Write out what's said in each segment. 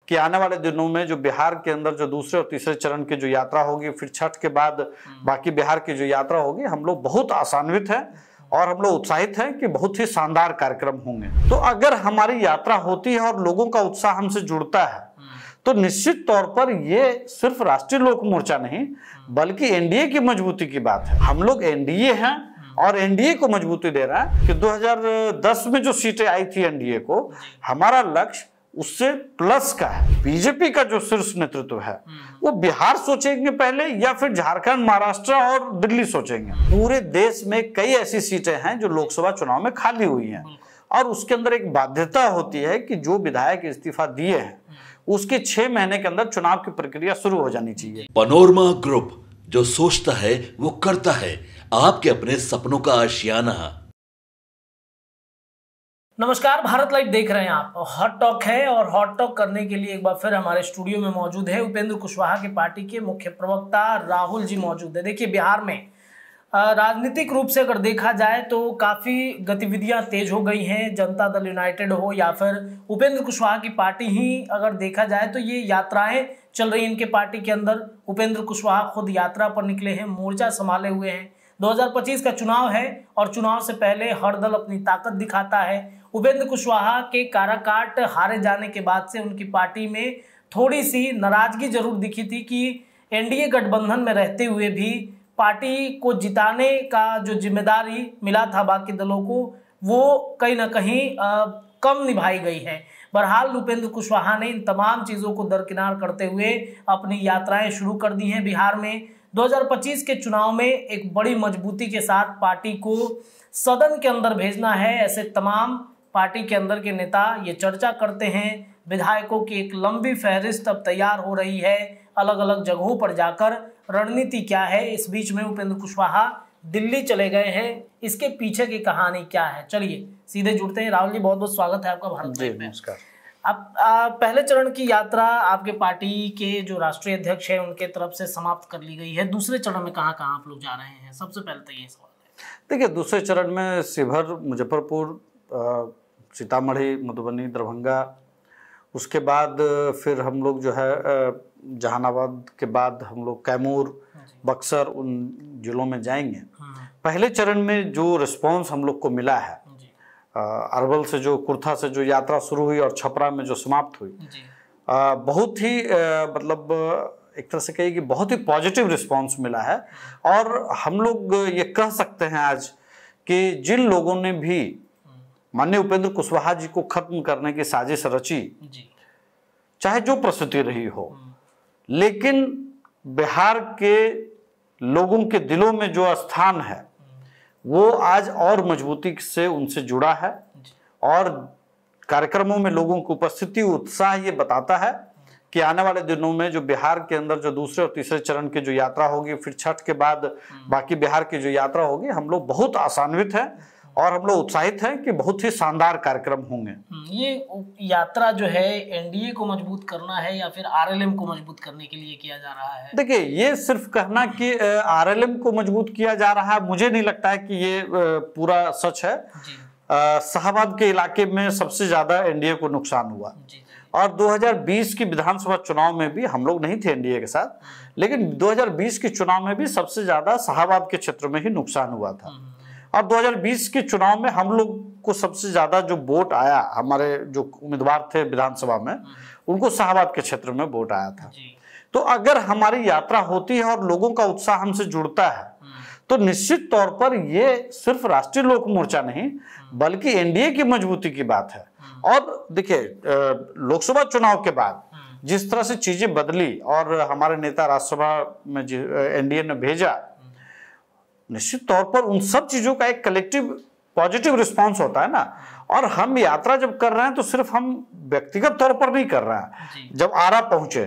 कि आने वाले दिनों में जो बिहार के अंदर जो दूसरे और तीसरे चरण की जो यात्रा होगी, फिर छठ के बाद बाकी बिहार की जो यात्रा होगी, हम लोग बहुत आशान्वित हैं और हम लोग उत्साहित हैं कि बहुत ही शानदार कार्यक्रम होंगे। तो अगर हमारी यात्रा होती है और लोगों का उत्साह हमसे जुड़ता है तो निश्चित तौर पर ये सिर्फ राष्ट्रीय लोक मोर्चा नहीं बल्कि एनडीए की मजबूती की बात है। हम लोग एनडीए हैं और एनडीए को मजबूती दे रहा है कि 2010 में जो सीटें आई थी एनडीए को, हमारा लक्ष्य उससे प्लस का है। बीजेपी का जो शीर्ष नेतृत्व है वो बिहार सोचेंगे पहले या फिर झारखंड, महाराष्ट्र और दिल्ली सोचेंगे। पूरे देश में कई ऐसी सीटें हैं जो लोकसभा चुनाव में खाली हुई हैं और उसके अंदर एक बाध्यता होती है कि जो विधायक इस्तीफा दिए हैं उसके 6 महीने के अंदर चुनाव की प्रक्रिया शुरू हो जानी चाहिए। पनोरमा ग्रुप, जो सोचता है वो करता है, आपके अपने सपनों का आशियाना। नमस्कार, भारत लाइव देख रहे हैं आप। हॉट टॉक है और हॉट टॉक करने के लिए एक बार फिर हमारे स्टूडियो में मौजूद है उपेंद्र कुशवाहा की पार्टी के मुख्य प्रवक्ता राहुल जी मौजूद है। देखिए, बिहार में राजनीतिक रूप से अगर देखा जाए तो काफ़ी गतिविधियां तेज हो गई हैं। जनता दल यूनाइटेड हो या फिर उपेंद्र कुशवाहा की पार्टी ही अगर देखा जाए तो ये यात्राएं चल रही हैं इनके पार्टी के अंदर। उपेंद्र कुशवाहा खुद यात्रा पर निकले हैं, मोर्चा संभाले हुए हैं। 2025 का चुनाव है और चुनाव से पहले हर दल अपनी ताकत दिखाता है। उपेंद्र कुशवाहा के काराकाट हारे जाने के बाद से उनकी पार्टी में थोड़ी सी नाराजगी जरूर दिखी थी कि एनडीए गठबंधन में रहते हुए भी पार्टी को जिताने का जो जिम्मेदारी मिला था बाकी दलों को, वो कहीं ना कहीं कम निभाई गई है। बहरहाल उपेंद्र कुशवाहा ने इन तमाम चीज़ों को दरकिनार करते हुए अपनी यात्राएं शुरू कर दी हैं। बिहार में 2025 के चुनाव में एक बड़ी मजबूती के साथ पार्टी को सदन के अंदर भेजना है, ऐसे तमाम पार्टी के अंदर के नेता ये चर्चा करते हैं। विधायकों की एक लंबी फहरिस्त अब तैयार हो रही है, अलग अलग जगहों पर जाकर। रणनीति क्या है? इस बीच में उपेंद्र कुशवाहा दिल्ली चले गए हैं, इसके पीछे की कहानी क्या है? चलिए सीधे जुड़ते हैं। राहुल जी, बहुत बहुत स्वागत है आपका भारत लाइव में। नमस्कार। अब पहले चरण की यात्रा आपके पार्टी के जो राष्ट्रीय अध्यक्ष है उनके तरफ से समाप्त कर ली गई है। दूसरे चरण में कहाँ कहाँ आप लोग जा रहे हैं? सबसे पहले तो ये सवाल है। देखिए, दूसरे चरण में शिवहर, मुजफ्फरपुर, सीतामढ़ी, मधुबनी, दरभंगा, उसके बाद फिर हम लोग जो है जहानाबाद के बाद हम लोग कैमूर, बक्सर, उन जिलों में जाएंगे। पहले चरण में जो रिस्पांस हम लोग को मिला है, अरवल से जो कुर्था से जो यात्रा शुरू हुई और छपरा में जो समाप्त हुई, बहुत ही मतलब एक तरह से कहिए कि बहुत ही पॉजिटिव रिस्पांस मिला है। और हम लोग ये कह सकते हैं आज कि जिन लोगों ने भी माननीय उपेंद्र कुशवाहा जी को खत्म करने की साजिश रची, चाहे जो परिस्थिति रही हो, लेकिन बिहार के लोगों के दिलों में जो स्थान है वो आज और मजबूती से उनसे जुड़ा है। और कार्यक्रमों में लोगों की उपस्थिति, उत्साह ये बताता है कि आने वाले दिनों में जो बिहार के अंदर जो दूसरे और तीसरे चरण की जो यात्रा होगी, फिर छठ के बाद बाकी बिहार की जो यात्रा होगी, हम लोग बहुत आशान्वित हैं और हम लोग उत्साहित हैं कि बहुत ही शानदार कार्यक्रम होंगे। ये यात्रा जो है एनडीए को मजबूत करना है या फिर आरएलएम को मजबूत करने के लिए किया जा रहा है? देखिए, ये सिर्फ कहना कि आरएलएम को मजबूत किया जा रहा है, मुझे नहीं लगता है कि ये पूरा सच है। शाहबाद के इलाके में सबसे ज्यादा एनडीए को नुकसान हुआ और 2020 की विधानसभा चुनाव में भी हम लोग नहीं थे एनडीए के साथ, लेकिन 2020 के चुनाव में भी सबसे ज्यादा शाहबाद के क्षेत्र में ही नुकसान हुआ था। और 2020 के चुनाव में हम लोग को सबसे ज्यादा जो वोट आया, हमारे जो उम्मीदवार थे विधानसभा में, उनको शाहबाद के क्षेत्र में वोट आया था। तो अगर हमारी यात्रा होती है और लोगों का उत्साह हमसे जुड़ता है तो निश्चित तौर पर ये सिर्फ राष्ट्रीय लोक मोर्चा नहीं बल्कि एनडीए की मजबूती की बात है। और देखिए, लोकसभा चुनाव के बाद जिस तरह से चीजें बदली और हमारे नेता राज्यसभा में एनडीए ने भेजा, निश्चित तौर पर उन सब चीजों का एक कलेक्टिव पॉजिटिव रिस्पांस होता है ना। और हम यात्रा जब कर रहे हैं तो सिर्फ हम व्यक्तिगत तौर पर नहीं कर रहे हैं। जब आरा पहुंचे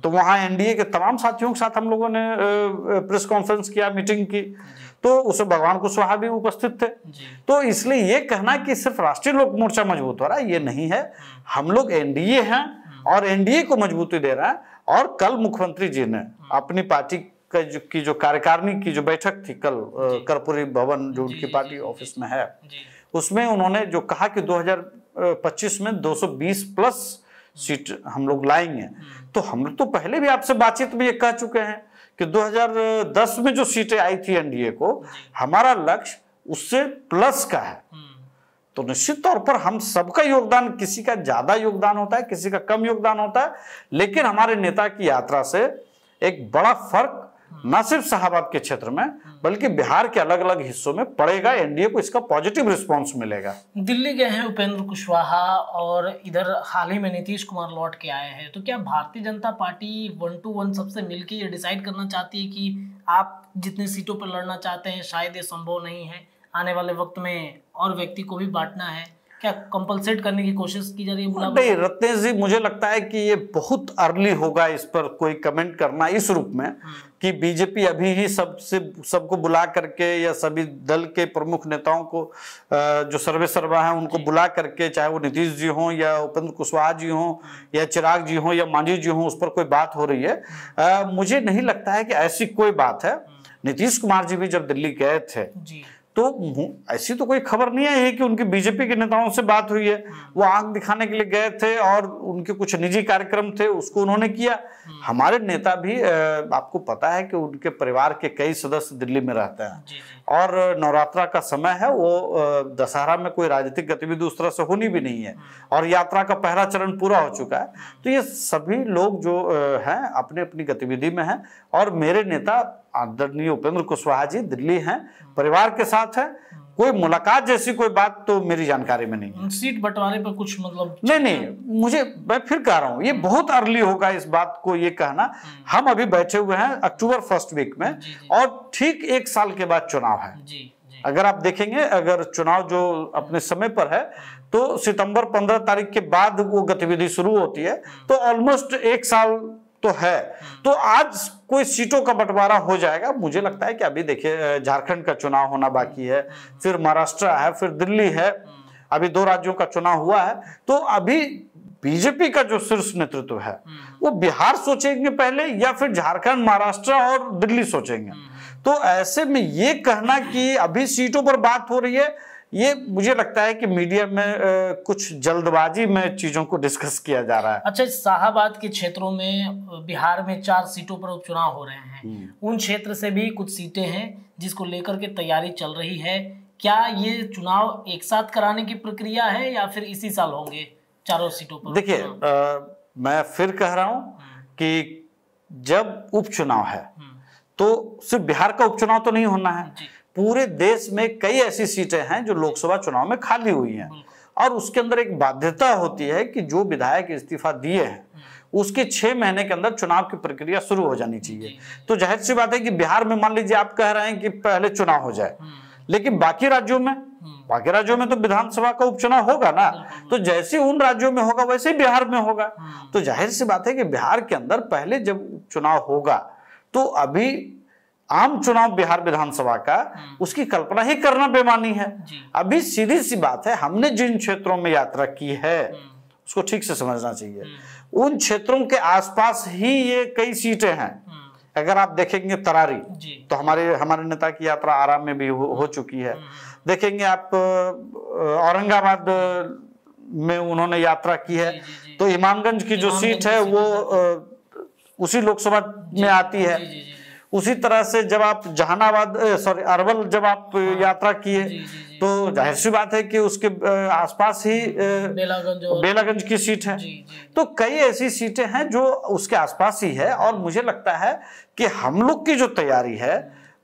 तो वहां एनडीए के तमाम साथियों के साथ हम लोगों ने प्रेस कॉन्फ्रेंस किया, मीटिंग की, तो उसमें भगवान कुशवाहा भी उपस्थित थे। तो इसलिए ये कहना कि सिर्फ राष्ट्रीय लोक मोर्चा मजबूत हो रहा है, ये नहीं है। हम लोग एनडीए हैं और एनडीए को मजबूती दे रहा है। और कल मुख्यमंत्री जी ने अपनी पार्टी की जो कार्यकारिणी की जो बैठक थी कल कर्पूरी भवन जो उनकी पार्टी ऑफिस में है, उसमें उन्होंने जो कहा कि 2025 में 220 प्लस सीट हम लोग लाएंगे। तो हम लोग तो पहले भी आपसे बातचीत में ये कह चुके हैं कि 2010 में जो सीटें आई थी एनडीए को, हमारा लक्ष्य उससे प्लस का है। तो निश्चित तौर पर हम सबका योगदान, किसी का ज्यादा योगदान होता है, किसी का कम योगदान होता है, लेकिन हमारे नेता की यात्रा से एक बड़ा फर्क न सिर्फ शाहबाद के क्षेत्र में बल्कि बिहार के अलग अलग हिस्सों में पड़ेगा। एनडीए को इसका पॉजिटिव रिस्पांस मिलेगा। दिल्ली गए हैं उपेंद्र कुशवाहा और इधर हाल ही में नीतीश कुमार लौट के आए हैं, तो क्या भारतीय जनता पार्टी 1 to 1 सबसे मिलकर ये डिसाइड करना चाहती है कि आप जितनी सीटों पर लड़ना चाहते हैं शायद ये संभव नहीं है, आने वाले वक्त में और व्यक्ति को भी बांटना है, क्या कंपलसेट करने की कोशिश की जा रही है? नहीं रत्नेश जी, मुझे लगता है कि ये बहुत अर्ली होगा इस पर कोई कमेंट करना इस रूप में कि बीजेपी अभी ही सबको बुला करके या सभी दल के प्रमुख नेताओं को जो सर्वे सर्वा है उनको बुला करके, चाहे वो नीतीश जी हों या उपेंद्र कुशवाहा जी हों या चिराग जी हों या मांझी जी हों, उस पर कोई बात हो रही है। मुझे नहीं लगता है कि ऐसी कोई बात है। नीतीश कुमार जी भी जब दिल्ली गए थे तो ऐसी तो कोई खबर नहीं आई है कि उनकी बीजेपी के नेताओं से बात हुई है। वो आंख दिखाने के लिए गए थे और उनके कुछ निजी कार्यक्रम थे, उसको उन्होंने किया। हमारे नेता भी आपको पता है कि उनके परिवार के कई सदस्य दिल्ली में रहते हैं और नवरात्रा का समय है, वो दशहरा में कोई राजनीतिक गतिविधि उस तरह से होनी भी नहीं है और यात्रा का पहला चरण पूरा हो चुका है। तो ये सभी लोग जो हैं अपनी अपनी गतिविधि में हैं और मेरे नेता आदरणीय उपेंद्र कुशवाहा जी दिल्ली हैं, परिवार के साथ है। कोई मुलाकात जैसी कोई बात तो मेरी जानकारी में नहीं है। सीट बंटवारे पर कुछ मतलब नहीं, मैं फिर कह रहा हूँ ये बहुत अर्ली होगा इस बात को ये कहना। हम अभी बैठे हुए हैं अक्टूबर फर्स्ट वीक में और ठीक 1 साल के बाद चुनाव है। अगर आप देखेंगे, अगर चुनाव जो अपने समय पर है तो सितंबर 15 तारीख के बाद वो गतिविधि शुरू होती है, तो ऑलमोस्ट 1 साल तो है। तो आज कोई सीटों का बंटवारा हो जाएगा। मुझे लगता है कि अभी देखिए झारखंड का चुनाव होना बाकी है, फिर महाराष्ट्र है, फिर दिल्ली है, अभी 2 राज्यों का चुनाव हुआ है। तो अभी बीजेपी का जो शीर्ष नेतृत्व है वो बिहार सोचेंगे पहले या फिर झारखंड, महाराष्ट्र और दिल्ली सोचेंगे। तो ऐसे में ये कहना कि अभी सीटों पर बात हो रही है, ये मुझे लगता है कि मीडिया में कुछ जल्दबाजी में चीजों को डिस्कस किया जा रहा है। अच्छा, शाहबाद के क्षेत्रों में बिहार में 4 सीटों पर उपचुनाव हो रहे हैं, उन क्षेत्र से भी कुछ सीटें हैं जिसको लेकर के तैयारी चल रही है। क्या ये चुनाव एक साथ कराने की प्रक्रिया है या फिर इसी साल होंगे चारों सीटों पर? देखिए मैं फिर कह रहा हूं कि जब उपचुनाव है तो सिर्फ बिहार का उपचुनाव तो नहीं होना है, पूरे देश में कई ऐसी सीटें हैं जो लोकसभा चुनाव में खाली हुई हैं और उसके अंदर एक बाध्यता होती है कि जो विधायक इस्तीफा दिए हैं उसके 6 महीने के अंदर चुनाव की प्रक्रिया शुरू हो जानी चाहिए। तो जाहिर सी बात है कि बिहार में मान लीजिए आप कह रहे हैं कि पहले चुनाव हो जाए, लेकिन बाकी राज्यों में तो विधानसभा का उपचुनाव होगा ना। तो जैसे उन राज्यों में होगा वैसे ही बिहार में होगा। तो जाहिर सी बात है कि बिहार के अंदर पहले जब चुनाव होगा तो अभी आम चुनाव बिहार विधानसभा का उसकी कल्पना ही करना बेमानी है। अभी सीधी सी बात है, हमने जिन क्षेत्रों में यात्रा की है उसको ठीक से समझना चाहिए। उन क्षेत्रों के आसपास ही ये कई सीटें हैं। अगर आप देखेंगे तरारी तो हमारे नेता की यात्रा आराम में भी हो चुकी है। देखेंगे आप औरंगाबाद में उन्होंने यात्रा की है, तो इमामगंज की जो सीट है वो उसी लोकसभा में आती है। उसी तरह से जब आप अरवल जब आप यात्रा किए तो जाहिर सी बात है कि उसके आसपास ही बेलागंज की सीट है। तो कई ऐसी सीटें हैं जो उसके आसपास ही है और मुझे लगता है कि हम लोग की जो तैयारी है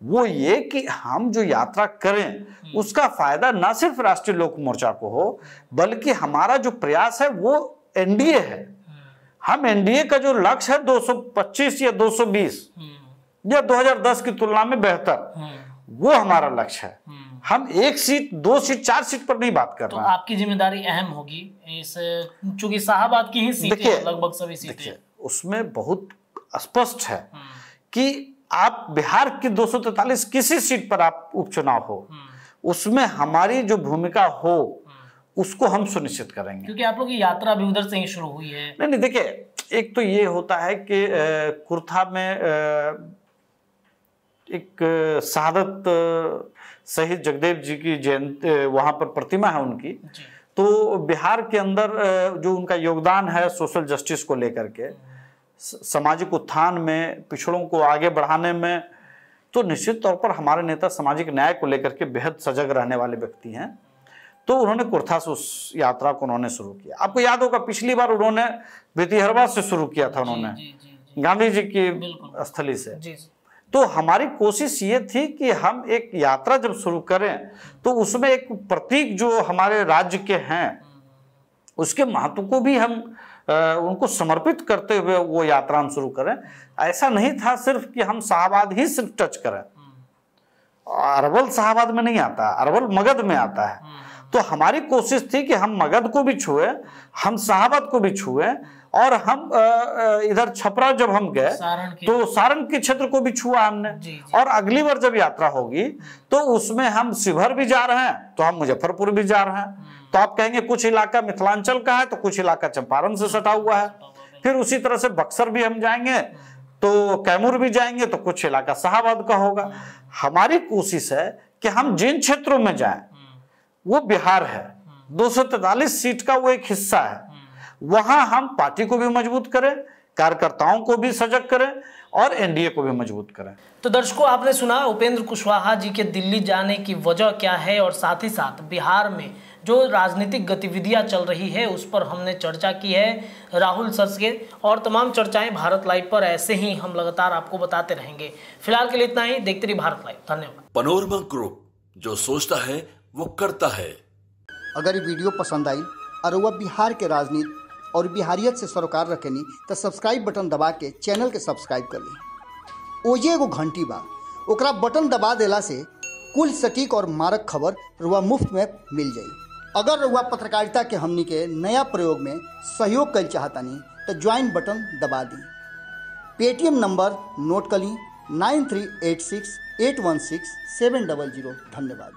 वो ये कि हम जो यात्रा करें उसका फायदा ना सिर्फ राष्ट्रीय लोक मोर्चा को हो बल्कि हमारा जो प्रयास है वो एनडीए है। हम एनडीए का जो लक्ष्य है 225 या 220 या 2010 की तुलना में बेहतर, वो हमारा लक्ष्य है। हम 1 सीट 2 सीट 4 सीट पर नहीं बात कर रहे हैं। तो आपकी जिम्मेदारी अहम होगी इस, चूंकि शाहबाद की ही सीटें लगभग सभी सीटें, उसमें बहुत स्पष्ट है कि आप बिहार की 243 किसी सीट पर आप उपचुनाव हो उसमें हमारी जो भूमिका हो उसको हम सुनिश्चित करेंगे, क्योंकि आप लोग की यात्रा भी उधर से ही शुरू हुई है। नहीं देखिए, एक तो ये होता है कि कुर्था में एक शहादत शहीद जगदेव जी की जयंती, वहां पर प्रतिमा है उनकी, तो बिहार के अंदर जो उनका योगदान है सोशल जस्टिस को लेकर के, सामाजिक उत्थान में, पिछड़ों को आगे बढ़ाने में, तो निश्चित तौर पर हमारे नेता सामाजिक न्याय को लेकर के बेहद सजग रहने वाले व्यक्ति हैं। तो उन्होंने कुर्था से उस यात्रा को उन्होंने शुरू किया। आपको याद होगा पिछली बार उन्होंने बेतिहरवा से शुरू किया था, उन्होंने गांधी जी की स्थली से। तो हमारी कोशिश ये थी कि हम एक यात्रा जब शुरू करें तो उसमें एक प्रतीक जो हमारे राज्य के हैं उसके महत्व को भी हम उनको समर्पित करते हुए वो यात्रा हम शुरू करें। ऐसा नहीं था सिर्फ कि हम शाहबाद ही सिर्फ टच करें, अरवल शाहबाद में नहीं आता, अरवल मगध में आता है। तो हमारी कोशिश थी कि हम मगध को भी छुए, हम शाहबाद को भी छुए, और हम इधर छपरा जब हम गए तो सारण के क्षेत्र को भी छुआ हमने। और अगली बार जब यात्रा होगी तो उसमें हम शिवहर भी जा रहे हैं, तो हम मुजफ्फरपुर भी जा रहे हैं। तो आप कहेंगे कुछ इलाका मिथिलांचल का है तो कुछ इलाका चंपारण से सटा हुआ है। फिर उसी तरह से बक्सर भी हम जाएंगे तो कैमूर भी जाएंगे तो कुछ इलाका शाहबाद का होगा। हमारी कोशिश है कि हम जिन क्षेत्रों में जाएं वो बिहार है, 243 सीट का वो एक हिस्सा है, वहां हम पार्टी को भी मजबूत करें, कार्यकर्ताओं को भी सजग करें और एनडीए को भी मजबूत करें। तो दर्शकों, आपने सुना उपेंद्र कुशवाहा जी के दिल्ली जाने की वजह क्या है, और साथ ही साथ बिहार में जो राजनीतिक गतिविधियां चल रही है उस पर हमने चर्चा की है राहुल सर से। और तमाम चर्चाएं भारत लाइव पर ऐसे ही हम लगातार आपको बताते रहेंगे। फिलहाल के लिए इतना ही। देखते रहिए भारत लाइव। धन्यवाद। पनोरमा ग्रुप, जो सोचता है वो करता है। अगर ये वीडियो पसंद आई और वह बिहार के राजनीति और बिहारियत से सरोकार रखेनी तो सब्सक्राइब बटन दबा के चैनल के सब्सक्राइब कर ली। ओजे एगो घंटी बा, ओकरा बटन दबा देला से कुल सटीक और मारक खबर रुआ मुफ्त में मिल जाई। अगर रुआ पत्रकारिता के हमनी के नया प्रयोग में सहयोग कर चाहतानी तो ज्वाइन बटन दबा दी। पेटीएम नंबर नोट कर ली 9386816700। धन्यवाद।